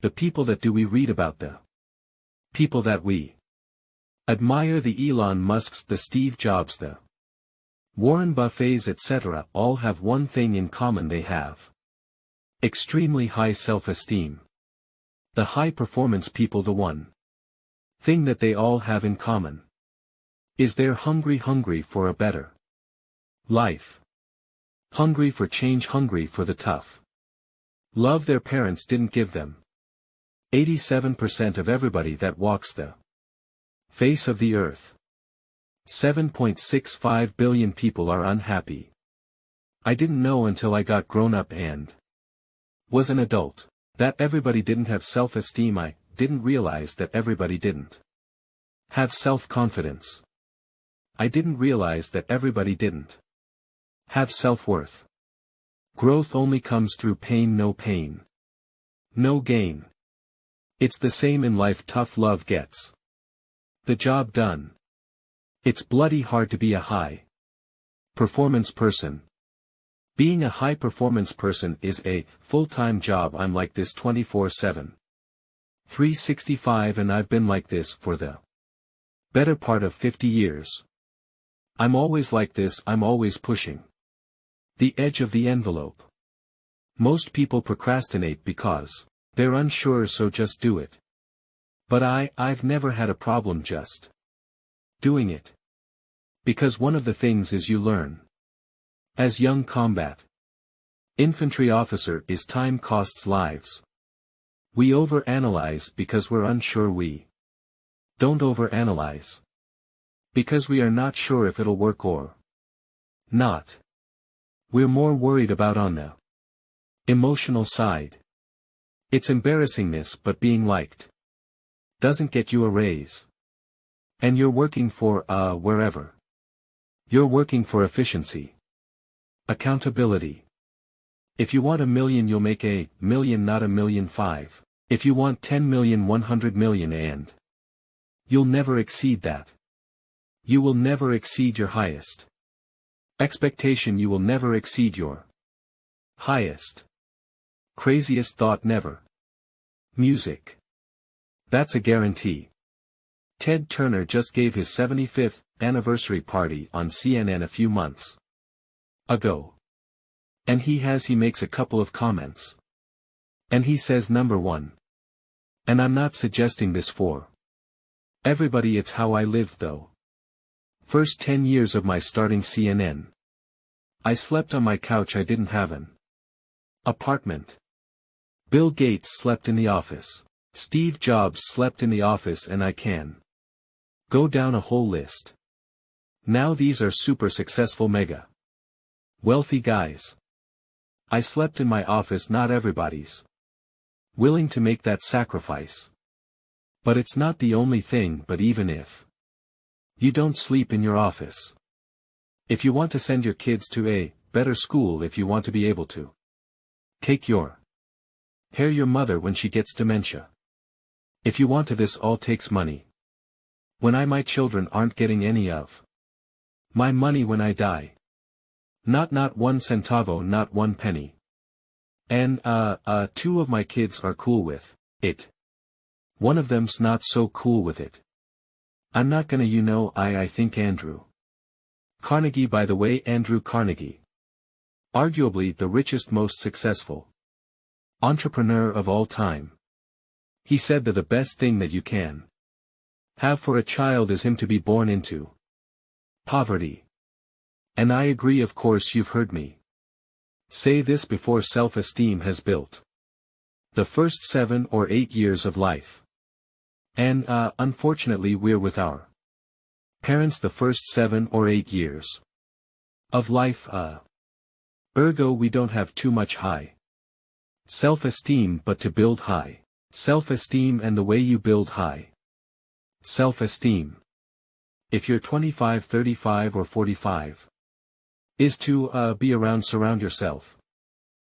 The people that do we read about, the people that we admire, the Elon Musks, the Steve Jobs, the Warren Buffets, etc., all have one thing in common: they have extremely high self-esteem. The high-performance people, the one thing that they all have in common is they're hungry for a better life. Hungry for change, hungry for the tough love their parents didn't give them. 87% of everybody that walks the face of the earth. 7.65 billion people are unhappy. I didn't know until I got grown up and was an adult that everybody didn't have self-esteem. I didn't realize that everybody didn't have self-confidence. I didn't realize that everybody didn't have self-worth. Growth only comes through pain, no gain. It's the same in life. Tough love gets the job done. It's bloody hard to be a high-performance person. Being a high-performance person is a full-time job. I'm like this 24/7. 365, and I've been like this for the better part of 50 years. I'm always like this. I'm always pushing the edge of the envelope. Most people procrastinate because they're unsure, so just do it. But I've never had a problem just doing it. Because one of the things is you learn as young combat infantry officer is time costs lives. We overanalyze because we're unsure. We don't overanalyze because we are not sure if it'll work or not. We're more worried about on the emotional side. It's embarrassingness, but being liked doesn't get you a raise. And you're working for, wherever. You're working for efficiency. Accountability. If you want 1 million, you'll make 1 million, not 1,000,005. If you want 10 million, 100 million, and you'll never exceed that. You will never exceed your highest expectation. You will never exceed your highest, craziest thought. Never. Music. That's a guarantee. Ted Turner just gave his 75th anniversary party on CNN a few months ago. And he makes a couple of comments. And he says, number one. And I'm not suggesting this for everybody, it's how I lived though. First 10 years of my starting CNN. I slept on my couch. I didn't have an apartment. Bill Gates slept in the office. Steve Jobs slept in the office, and I can go down a whole list. Now these are super successful, mega wealthy guys. I slept in my office. Not everybody's willing to make that sacrifice. But it's not the only thing. But even if you don't sleep in your office, if you want to send your kids to a better school, if you want to be able to take your mother when she gets dementia, if you want to, this all takes money. My children aren't getting any of my money when I die. Not 1 centavo, not 1 penny. And, 2 of my kids are cool with it. One of them's not so cool with it. I'm not gonna, I think Andrew Carnegie, by the way, Andrew Carnegie. Arguably the richest, most successful entrepreneur of all time. He said that the best thing that you can have for a child is him to be born into poverty. And I agree. Of course, you've heard me say this before. Self-esteem has built the first 7 or 8 years of life. And, unfortunately, we're with our parents the first 7 or 8 years of life. Ergo, we don't have too much high self-esteem, but to build high self-esteem, and the way you build high self-esteem, if you're 25, 35 or 45, is to surround yourself